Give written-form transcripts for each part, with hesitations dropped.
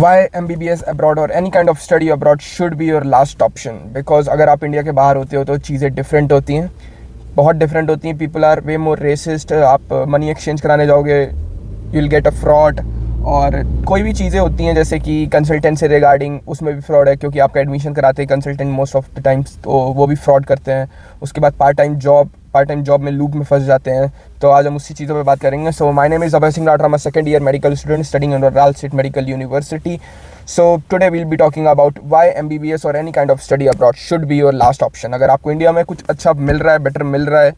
Y MBBS abroad और any kind of study abroad should be your last option, because अगर आप India के बाहर होते हो तो चीज़ें डिफरेंट होती हैं, बहुत डिफरेंट होती हैं. People are way more racist. आप मनी एक्सचेंज कराने जाओगे, you will get a fraud. और कोई भी चीज़ें होती हैं जैसे कि कंसल्टेंट से रिगार्डिंग, उसमें भी फ्रॉड है, क्योंकि आपका एडमिशन कराते हैं consultant most of the times, तो वो भी फ्रॉड करते हैं. उसके बाद पार्ट टाइम जॉब में लूप में फंस जाते हैं. तो आज हम उसी चीज़ों पे बात करेंगे. So my name is Abhay Singh Rathore. I'm a second year medical student studying under Ral State Medical University. So today we'll be talking about why MBBS or any kind of study abroad should be your last option. अगर आपको India में कुछ अच्छा मिल रहा है, better मिल रहा है,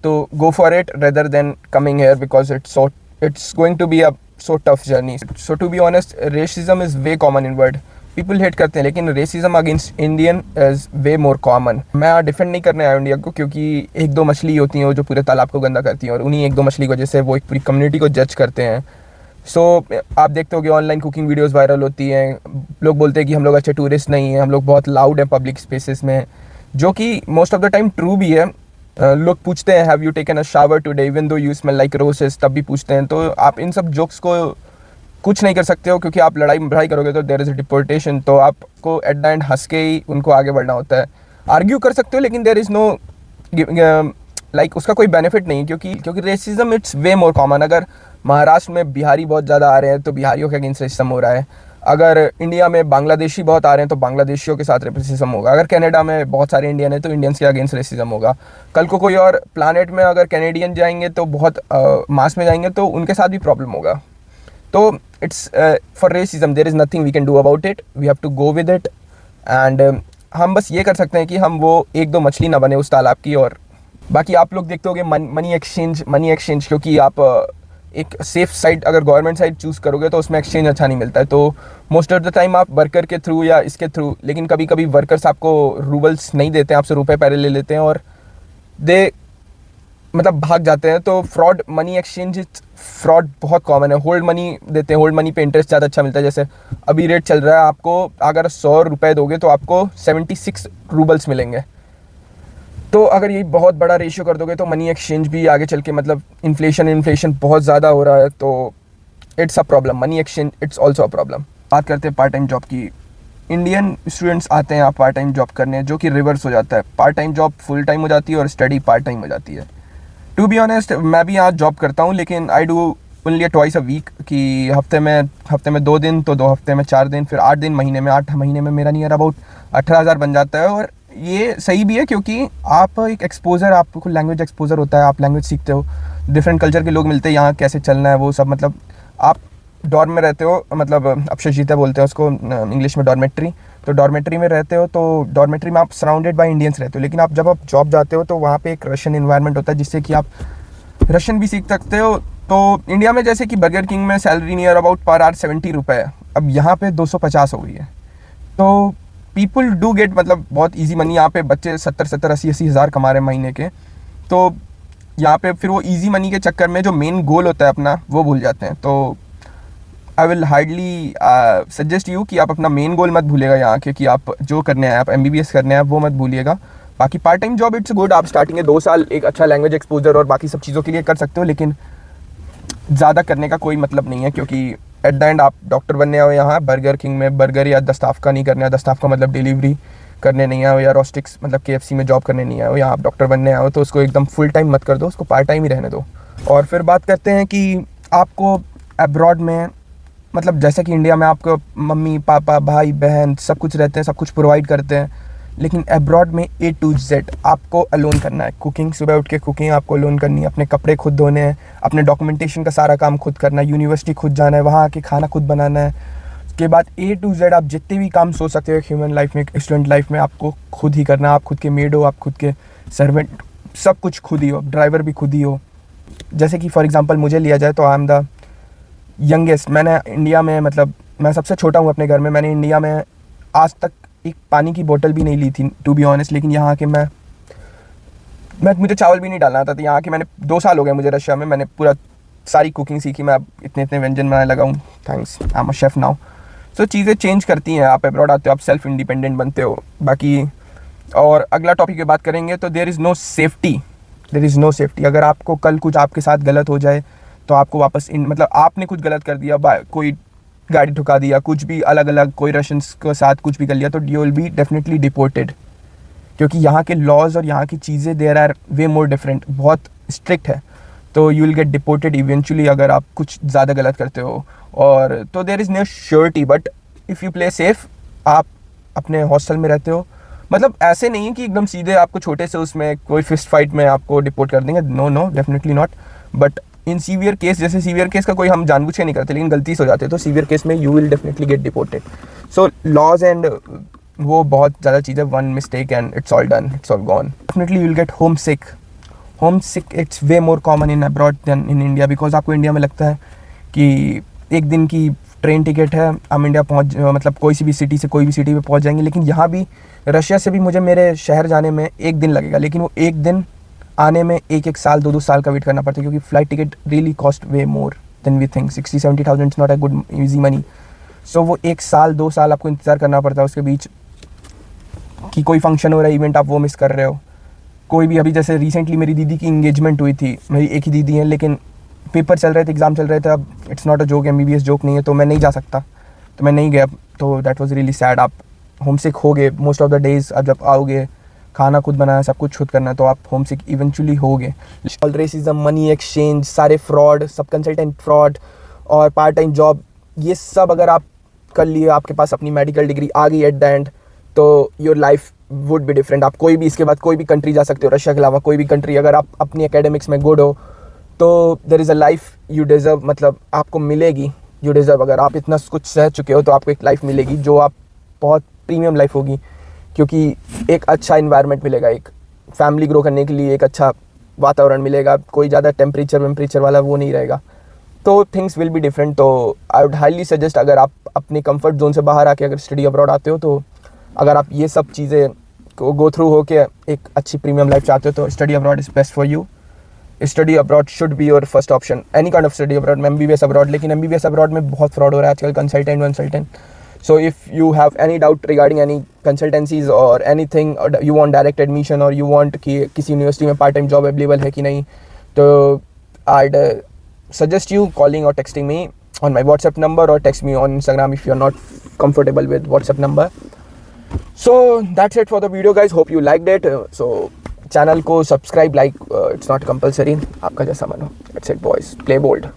तो go for it rather than coming here, because it's going to be a so tough journey. So to be honest, racism is way common in world. People hate करते हैं, लेकिन racism against Indian is way more common. मैं defend नहीं करने आया India को, क्योंकि एक दो मछली होती हैं जो पूरे तालाब को गंदा करती हैं, और उन्हीं एक दो मछली की वजह से वो एक पूरी कम्युनिटी को जज करते हैं. सो आप देखते हो कि ऑनलाइन कुकिंग वीडियोस वायरल होती हैं. लोग बोलते हैं कि हम लोग अच्छे टूरिस्ट नहीं हैं, हम लोग बहुत लाउड हैं पब्लिक स्पेसेस में, जो कि most of the time true भी है. लोग पूछते हैं have you taken a shower today even though you smell like रोसेस, तब भी पूछते हैं. तो आप इन सब जोक्स को कुछ नहीं कर सकते हो, क्योंकि आप लड़ाई करोगे तो देयर इज़ अ डिपोर्टेशन. तो आपको एट द एंड हंस के ही उनको आगे बढ़ना होता है. आर्ग्यू कर सकते हो, लेकिन देयर इज़ नो लाइक उसका कोई बेनिफिट नहीं, क्योंकि racism it's way more common. अगर महाराष्ट्र में बिहारी बहुत ज़्यादा आ रहे हैं तो बिहारियों के अगेंस्ट रेसिज्म हो रहा है. अगर इंडिया में बांग्लादेशी बहुत आ रहे हैं तो बांग्लादेशियों के साथ रेसिज्म होगा. अगर कनाडा में बहुत सारे इंडियन हैं तो इंडियंस के अगेंस्ट रेसिज्म होगा. कल को कोई और प्लानट में अगर कैनेडियन जाएंगे तो बहुत मास में जाएंगे तो उनके साथ भी प्रॉब्लम होगा. तो it's for racism there is nothing we can do about it, we have to go with it. And हम बस ये कर सकते हैं कि हम वो एक दो मछली ना बने उस तालाब की. और बाकी आप लोग देखते होगे मनी एक्सचेंज, क्योंकि आप एक सेफ साइड अगर गवर्नमेंट साइड चूज़ करोगे तो उसमें एक्सचेंज अच्छा नहीं मिलता है. तो मोस्ट ऑफ द टाइम आप वर्कर के थ्रू या इसके थ्रू, लेकिन कभी कभी वर्कर्स आपको रूबल्स नहीं देते हैं, आपसे रुपए पहले ले लेते हैं और दे मतलब भाग जाते हैं. तो मनी एक्सचेंज फ्रॉड बहुत कॉमन है. होल्ड मनी देते हैं, होल्ड मनी पे इंटरेस्ट ज़्यादा अच्छा मिलता है. जैसे अभी रेट चल रहा है, आपको अगर 100 रुपये दोगे तो आपको 76 रूबल्स मिलेंगे. तो अगर ये बहुत बड़ा रेशियो कर दोगे तो मनी एक्सचेंज भी आगे चल के मतलब इन्फ्लेशन बहुत ज़्यादा हो रहा है, तो it's a problem. Money exchange it's also a problem. बात करते हैं पार्ट टाइम जॉब की. इंडियन स्टूडेंट्स आते हैं आप पार्ट टाइम जॉब करने, जो कि रिवर्स हो जाता है. Part time job full time हो जाती है और स्टडी पार्ट टाइम हो जाती है. टू बी ऑनेस्ट, मैं भी यहाँ जॉब करता हूँ, लेकिन I do only twice a week, कि हफ्ते में 2 दिन, तो 2 हफ्ते में 4 दिन, फिर 8 दिन महीने में. 8 महीने में मेरा नियर अबाउट 18,000 बन जाता है. और ये सही भी है, क्योंकि आप एक एक्सपोजर, आपको लैंग्वेज एक्सपोजर होता है, आप लैंग्वेज सीखते हो, डिफरेंट कल्चर के लोग मिलते हैं, यहाँ कैसे चलना है वो सब. मतलब आप डॉर्म में रहते हो, मतलब अपशजीता बोलते हैं उसको इंग्लिश में, डॉर्मेट्री. तो डॉर्मेट्री में रहते हो, तो डॉर्मेट्री में आप सराउंडेड बाय इंडियंस रहते हो. लेकिन जब आप जॉब जाते हो तो वहाँ पे एक रशियन इन्वायरमेंट होता है, जिससे कि आप रशियन भी सीख सकते हो. तो इंडिया में जैसे कि बर्गर किंग में salary near about per hour 70 रुपये है, अब यहाँ पे 250 हो गई है. तो पीपल डू गेट मतलब बहुत ईजी मनी. यहाँ पे बच्चे 70-80 हज़ार कमा रहे हैं महीने के. तो यहाँ पे फिर वो ईजी मनी के चक्कर में जो मेन गोल होता है अपना, वो भूल जाते हैं. तो I will hardly suggest you कि आप अपना मेन गोल मत भूलिएगा यहाँ के, कि आप जो करने हैं, आप MBBS करने हैं, वो मत भूलिएगा. बाकी part time job it's good. आप स्टार्टिंग में 2 साल एक अच्छा लैंग्वेज एक्सपोजर और बाकी सब चीज़ों के लिए कर सकते हो, लेकिन ज़्यादा करने का कोई मतलब नहीं है, क्योंकि एट द एंड आप डॉक्टर बनने आओ यहाँ बर्गर किंग में, बर्गर या दस्ताफ़ा नहीं करना है. दस्ताफ़ा मतलब डिलीवरी करने नहीं आओ, या रोस्टिक्स मतलब KFC में जॉब करने नहीं आओ. यहाँ आप डॉक्टर बनने आओ, तो उसको एकदम फुल टाइम मत कर दो, उसको पार्ट टाइम ही रहने दो. और फिर बात करते हैं कि आपको अब्रॉड में, मतलब जैसे कि इंडिया में आपको मम्मी पापा भाई बहन सब कुछ रहते हैं, सब कुछ प्रोवाइड करते हैं, लेकिन अब्रॉड में A to Z आपको अलोन करना है. कुकिंग, सुबह उठ के कुकिंग आपको अलोन करनी है, अपने कपड़े खुद धोने हैं, अपने डॉक्यूमेंटेशन का सारा काम खुद करना है, यूनिवर्सिटी खुद जाना है, वहाँ आके खाना खुद बनाना है. उसके बाद A to Z आप जितने भी काम सोच सकते हो ह्यूमन लाइफ में, स्टूडेंट लाइफ में, आपको खुद ही करना है. आप खुद के मेड हो, आप खुद के सर्वेंट, सब कुछ खुद ही हो, ड्राइवर भी खुद ही हो. जैसे कि फॉर एग्जांपल मुझे लिया जाए तो आई एम द यंगेस्ट. मैंने इंडिया में, मतलब मैं सबसे छोटा हूँ अपने घर में. मैंने इंडिया में आज तक एक पानी की बोतल भी नहीं ली थी, टू बी ऑनेस्ट. लेकिन यहाँ के मुझे चावल भी नहीं डालना था. तो यहाँ के मैंने 2 साल हो गए मुझे रशिया में, मैंने पूरा सारी कुकिंग सीखी. मैं अब इतने व्यंजन बनाने लगा हूँ, thanks, I am a chef now. So चीज़ें चेंज करती हैं. आप अब्रॉड आते हो, आप सेल्फ इंडिपेंडेंट बनते हो. बाकी और अगला टॉपिक पे बात करेंगे तो देयर इज़ नो सेफ्टी. अगर आपको कल कुछ आपके साथ गलत हो जाए तो आपको वापस मतलब आपने कुछ गलत कर दिया, कोई गाड़ी ठुका दिया, कुछ भी अलग अलग कोई रशियंस के साथ कुछ भी कर लिया, तो you will be definitely deported, क्योंकि यहाँ के लॉज और यहाँ की चीज़ें there are way more different, बहुत स्ट्रिक्ट है। तो you will get deported eventually अगर आप कुछ ज़्यादा गलत करते हो। और तो there is no surety, but if you play safe, आप अपने हॉस्टल में रहते हो, मतलब ऐसे नहीं है कि एकदम सीधे आपको छोटे से उसमें कोई फिस्ट फाइट में आपको डिपोर्ट कर देंगे, no no definitely not. But in severe case, जैसे सीवियर केस का कोई हम जानबूझ के नहीं करते, लेकिन गलती से हो जाते हैं, तो सीवियर केस में you will definitely get deported. So laws and वो बहुत ज़्यादा चीज़ें, one mistake and it's all done, it's all gone. Definitely you will get home sick. Home sick it's way more common in abroad than in India, because आपको India में लगता है कि एक दिन की ट्रेन टिकट है, हम इंडिया पहुंच, मतलब कोई सी भी सिटी से कोई भी सिटी पे पहुंच जाएंगे। लेकिन यहाँ भी रशिया से भी मुझे मेरे शहर जाने में एक दिन लगेगा, लेकिन वो एक दिन आने में एक साल 2 साल का वेट करना पड़ता है, क्योंकि flight ticket really cost way more than we think. 60-70,000 is not a good easy money. So वो 1 साल 2 साल आपको इंतज़ार करना पड़ता है उसके बीच, कि कोई फंक्शन हो रहा है, इवेंट आप वो मिस कर रहे हो। कोई भी, अभी जैसे रिसेंटली मेरी दीदी की इंगेजमेंट हुई थी, मेरी एक ही दीदी है, लेकिन पेपर चल रहे थे, एग्ज़ाम चल रहे थे, अब it's not a joke, MBBS joke नहीं है, तो मैं नहीं जा सकता, तो मैं नहीं गया। तो दैट वाज रियली सैड। आप होम सिक हो गए मोस्ट ऑफ द डेज़। अब जब आओगे, खाना खुद बनाना, सब कुछ खुद करना, तो आप होम सिक इवेंचुअली होगे। ऑल रेसिज्म, मनी एक्सचेंज, सारे फ्रॉड, सब कंसल्टेंट फ्रॉड और पार्ट टाइम जॉब, ये सब अगर आप कर लिए, आपके पास अपनी मेडिकल डिग्री आ गई एट द एंड, तो your life would be different. आप कोई भी इसके बाद कोई भी कंट्री जा सकते हो, रशिया के अलावा कोई भी कंट्री, अगर आप अपनी एकेडमिक्स में गुड हो, तो there is a life you deserve, मतलब आपको मिलेगी, यू डिज़र्व। अगर आप इतना कुछ सह चुके हो, तो आपको एक लाइफ मिलेगी जो आप बहुत प्रीमियम लाइफ होगी, क्योंकि एक अच्छा इन्वायरमेंट मिलेगा, एक फैमिली ग्रो करने के लिए एक अच्छा वातावरण मिलेगा, कोई ज़्यादा टेम्परेचर वाला वो नहीं रहेगा, तो थिंग्स विल बी डिफरेंट। तो आई वुड हाईली सजेस्ट, अगर आप अपनी कंफर्ट जोन से बाहर आके अगर स्टडी अब्रॉड आते हो, तो अगर आप ये सब चीज़ें को गो थ्रू हो के एक अच्छी प्रीमियम लाइफ चाहते हो, तो study abroad is best for you. Study abroad should be your first option, any kind of study abroad में, MBBS अब्रॉड। लेकिन MBBS अब्रॉड में बहुत फ्रॉड हो रहा है आजकल, consultant. So if you have any doubt regarding any consultancies or anything, or you want direct admission, or you want कि किसी यूनिवर्सिटी में पार्ट टाइम जॉब अवेलेबल है कि नहीं, तो I'd suggest you calling or texting me on my WhatsApp number, or text me on Instagram if you're not comfortable with WhatsApp number. So that's it for the video guys, hope you liked it. So channel को subscribe, like, it's not compulsory, आपका जैसा मन हो। That's it boys, play bold.